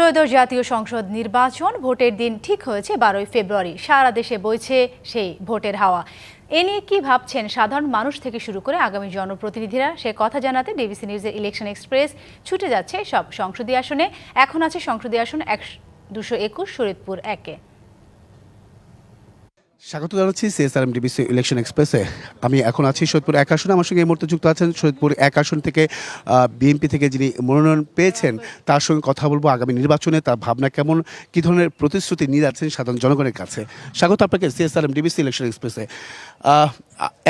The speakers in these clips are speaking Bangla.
ত্রয়োদশ জাতীয় সংসদ নির্বাচন ভোটের দিন ঠিক হয়েছে 12ই ফেব্রুয়ারি। সারা দেশে বইছে সেই ভোটের হাওয়া। এ নিয়ে কি ভাবছেন সাধারণ মানুষ থেকে শুরু করে আগামী জনপ্রতিনিধিরা, সে কথা জানাতে ডিবিসি নিউজের ইলেকশন এক্সপ্রেস ছুটে যাচ্ছে সব সংসদীয় আসনে। এখন আছে সংসদীয় আসন 221 শরীয়তপুর 1-এ। স্বাগত জানাচ্ছি সিএসআরএম ডিবিসি ইলেকশন এক্সপ্রেসে। আমি এখন আছি সৈয়দপুর 1 আসনে। আমার সঙ্গে এই মুহূর্তে যুক্ত আছেন সৈয়দপুর 1 আসন থেকে বিএনপি থেকে যিনি মনোনয়ন পেয়েছেন, তার সঙ্গে কথা বলবো আগামী নির্বাচনে তার ভাবনা কেমন, কী ধরনের প্রতিশ্রুতি নিয়ে যাচ্ছেন সাধারণ জনগণের কাছে। স্বাগত আপনাকে সিএসআরএম ডিবিসি ইলেকশন এক্সপ্রেসে।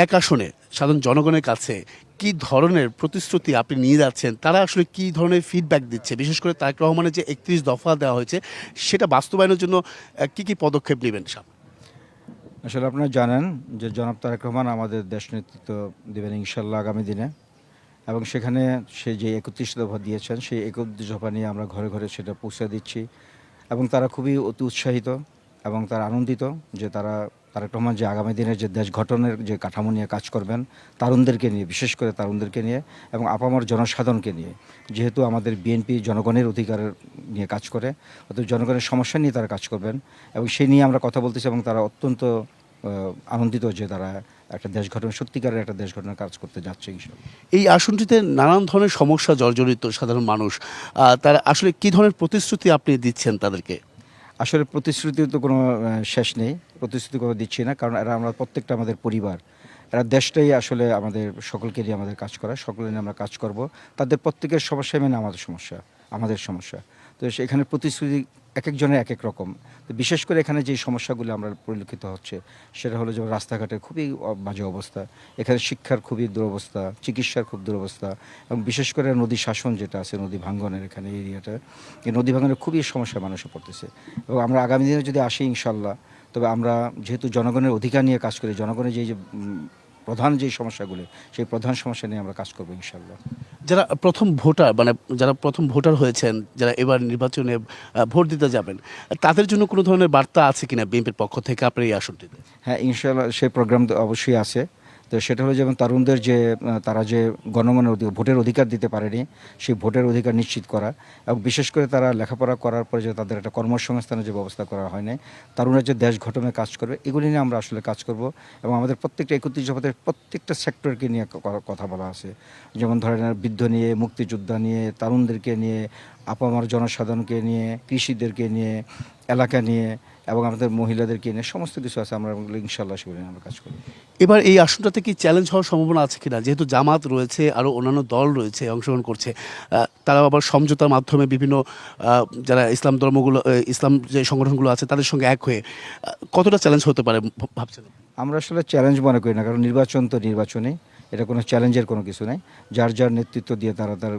1 আসনে সাধারণ জনগণের কাছে কী ধরনের প্রতিশ্রুতি আপনি নিয়ে যাচ্ছেন, তারা আসলে কী ধরনের ফিডব্যাক দিচ্ছে, বিশেষ করে তারেক রহমানের যে 31 দফা দেওয়া হয়েছে সেটা বাস্তবায়নের জন্য কী কী পদক্ষেপ নেবেন? আসলে আপনারা জানেন যে জনাব তারেক রহমান আমাদের দেশ নেতৃত্ব দেবেন ইনশাল্লাহ আগামী দিনে, এবং সেখানে সে যে 31 দফা দিয়েছেন সেই 31 দফা নিয়ে আমরা ঘরে ঘরে সেটা পৌঁছে দিচ্ছি, এবং তারা খুবই অতি উৎসাহিত এবং তারা আনন্দিত যে তারেক রহমান যে আগামী দিনের যে দেশ গঠনের যে কাঠামো নিয়ে কাজ করবেন তরুণদেরকে নিয়ে, বিশেষ করে তরুণদেরকে নিয়ে এবং আপামর জনসাধারণকে নিয়ে। যেহেতু আমাদের বিএনপি জনগণের অধিকারের নিয়ে কাজ করে, অর্থাৎ জনগণের সমস্যা নিয়ে তারা কাজ করবেন, এবং সেই নিয়ে আমরা কথা বলতেছি, এবং তারা অত্যন্ত আনন্দিত যে তারা একটা দেশ গঠন, সত্যিকারের একটা দেশ গঠনের কাজ করতে যাচ্ছে ইনশাআল্লাহ। এই আসনটিতে নানান ধরনের সমস্যা জর্জরিত সাধারণ মানুষ, তারা আসলে কী ধরনের প্রতিশ্রুতি আপনি দিচ্ছেন তাদেরকে? আসলে প্রতিশ্রুতির তো কোনো শেষ নেই, প্রতিশ্রুতি কোনো দিচ্ছি না, কারণ আমরা প্রত্যেকটা আমাদের পরিবার, এরা দেশটাই আসলে আমাদের সকলকে নিয়ে আমাদের কাজ করা, সকলে নিয়ে আমরা কাজ করব। তাদের প্রত্যেকের সমস্যা মেনে আমাদের সমস্যা। তো সেখানে প্রতিশ্রুতি এক একজনের এক এক রকম। তো বিশেষ করে এখানে যে সমস্যাগুলো আমরা পরিলক্ষিত হচ্ছে সেটা হলো যেমন রাস্তাঘাটের খুবই বাজে অবস্থা, এখানে শিক্ষার খুবই দুরবস্থা, চিকিৎসার খুব দুরবস্থা, এবং বিশেষ করে নদী শাসন যেটা আছে, নদী ভাঙ্গনের এখানে এরিয়াটা, এই নদী ভাঙ্গনের খুবই সমস্যা মানুষে পড়তেছে। এবং আমরা আগামী দিনে যদি আসি ইনশাল্লাহ, তবে আমরা যেহেতু জনগণের অধিকার নিয়ে কাজ করি, জনগণের যে প্রধান যে সমস্যাগুলি, সেই প্রধান সমস্যা নিয়ে আমরা কাজ করবো ইনশাল্লাহ। যারা প্রথম ভোটার হয়েছেন, যারা এবার নির্বাচনে ভোট দিতে যাবেন, তাদের জন্য কোনো ধরনের বার্তা আছে কিনা বিএনপির পক্ষ থেকে আপনার এই আসনটিতে? হ্যাঁ, ইনশাল্লাহ সেই প্রোগ্রাম তো অবশ্যই আছে। তো সেটা হলো যেমন তরুণদের যে তারা যে গণগণের ভোটের অধিকার দিতে পারেনি, সেই ভোটের অধিকার নিশ্চিত করা, এবং বিশেষ করে তারা লেখাপড়া করার পরে যে তাদের একটা কর্মসংস্থানের যে ব্যবস্থা করা হয় নাই, তরুণরা যে দেশ গঠনে কাজ করবে, এগুলি নিয়ে আমরা আসলে কাজ করব। এবং আমাদের প্রত্যেকটা 31 দফাতে প্রত্যেকটা সেক্টরকে নিয়ে কথা বলা আছে, যেমন ধরেন বৃদ্ধ নিয়ে, মুক্তিযোদ্ধা নিয়ে, তরুণদেরকে নিয়ে, আপামর জনসাধারণকে নিয়ে, কৃষিদেরকে নিয়ে, এলাকা নিয়ে, এবং আমাদের মহিলাদেরকে নিয়ে সমস্ত কিছু আছে। আমরা ইনশাল্লাহ সেগুলো নিয়ে আমরা কাজ করি। এবার এই আসনটাতে কি চ্যালেঞ্জ হওয়ার সম্ভাবনা আছে কিনা? যেহেতু জামাত রয়েছে, আরও অন্যান্য দল রয়েছে অংশগ্রহণ করছে, তারা আবার সমঝোতার মাধ্যমে বিভিন্ন যারা ইসলাম যে সংগঠনগুলো আছে তাদের সঙ্গে এক হয়ে কতটা চ্যালেঞ্জ হতে পারে ভাবছেন? আমরা আসলে চ্যালেঞ্জ মনে করি না, কারণ নির্বাচন তো নির্বাচনে, এটা কোনো চ্যালেঞ্জের কোনো কিছু নেই। যার যার নেতৃত্ব দিয়ে তারা তার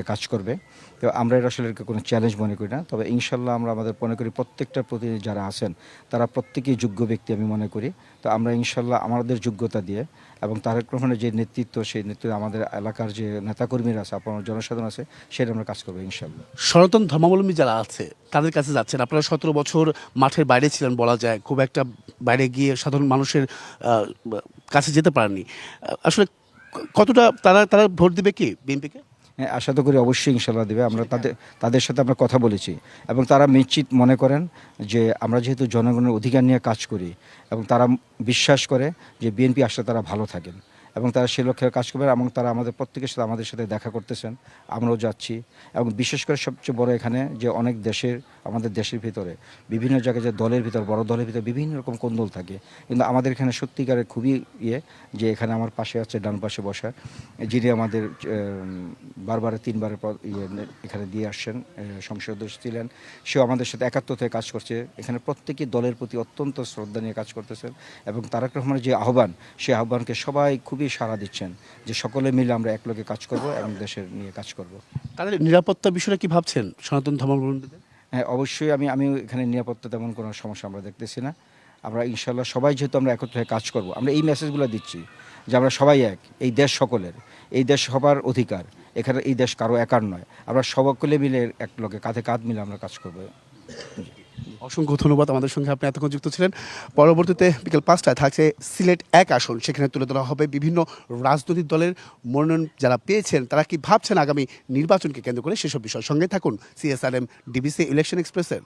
কাজ করবে। তো আমরা এটা আসলে কোনো চ্যালেঞ্জ মনে করি না। তবে ইনশাল্লাহ আমরা আমাদের মনে করি প্রত্যেকটা প্রতিনিধি যারা আছেন তারা প্রত্যেকেই যোগ্য ব্যক্তি আমি মনে করি। তো আমরা ইনশাল্লাহ আমাদের যোগ্যতা দিয়ে এবং তারেক রহমানের যে নেতৃত্ব, সেই নেতৃত্বে আমাদের এলাকার যে নেতাকর্মীরা আছে, আপনার জনসাধারণ আছে, সেটা আমরা কাজ করবো ইনশাল্লাহ। সনাতন ধর্মাবলম্বী যারা আছে তাদের কাছে যাচ্ছেন, আপনারা 17 বছর মাঠের বাইরে ছিলেন বলা যায়, খুব একটা বাইরে গিয়ে সাধারণ মানুষের কাছে যেতে পারেননি। আসলে কতটা তারা ভোট দিবে কি বিএনপিকে? হ্যাঁ, আশা তো করি অবশ্যই ইনশাল্লাহ দেবে। আমরা তাদের সাথে আমরা কথা বলেছি, এবং তারা নিশ্চিত মনে করেন যে আমরা যেহেতু জনগণের অধিকার নিয়ে কাজ করি, এবং তারা বিশ্বাস করে যে বিএনপি আসলে তারা ভালো থাকেন, এবং তারা সে লক্ষ্যে কাজ করবে, এবং তারা আমাদের প্রত্যেকের সাথে আমাদের সাথে দেখা করতেছেন, আমরাও যাচ্ছি। এবং বিশেষ করে সবচেয়ে বড় এখানে যে অনেক আমাদের দেশের ভিতরে বিভিন্ন জায়গায় যে দলের ভিতর, বড় দলের ভিতরে বিভিন্ন রকম কোন্দল থাকে, কিন্তু আমাদের এখানে সত্যিকারের খুবই যে এখানে আমার পাশে আছে, ডান পাশে বসা, যিনি আমাদের বারবার 3বারের এখানে দিয়ে আসছেন, সংসদ সদস্য ছিলেন, সেও আমাদের সাথে একাত্ম থেকে কাজ করছে। এখানে প্রত্যেকেই দলের প্রতি অত্যন্ত শ্রদ্ধা নিয়ে কাজ করতেছেন, এবং তারেক রহমানের যে আহ্বান, সেই আহ্বানকে সবাই খুবই সাড়া দিচ্ছেন যে সকলে মিলে আমরা একলগে কাজ করব এবং দেশের নিয়ে কাজ করব। তাদের নিরাপত্তা বিষয়টা কি ভাবছেন সনাতন ধর্মাবলম্বীদের? হ্যাঁ, অবশ্যই আমি এখানে নিরাপত্তা তেমন কোনো সমস্যা আমরা দেখতেছি না। আমরা ইনশাল্লাহ সবাই যেহেতু আমরা একত্রে কাজ করব, আমরা এই মেসেজগুলো দিচ্ছি যে আমরা সবাই এক, এই দেশ সকলের, এই দেশ সবার অধিকার, এখানে এই দেশ কারো একার নয়, আমরা সকলে মিলে এক লগে কাঁধে কাঁধ মিলে আমরা কাজ করবো। অসংখ্য ধন্যবাদ, আমাদের সঙ্গে আপনি এতক্ষণ যুক্ত ছিলেন। পরবর্তীতে বিকেল 5টায় থাকছে সিলেট 1 আসন, সেখানে তুলে ধরা হবে বিভিন্ন রাজনৈতিক দলের মনোনয়ন যারা পেয়েছেন তারা কি ভাবছেন আগামী নির্বাচনকে কেন্দ্র করে, সেসব বিষয়। সঙ্গে থাকুন CSRM DBC ইলেকশন এক্সপ্রেসের।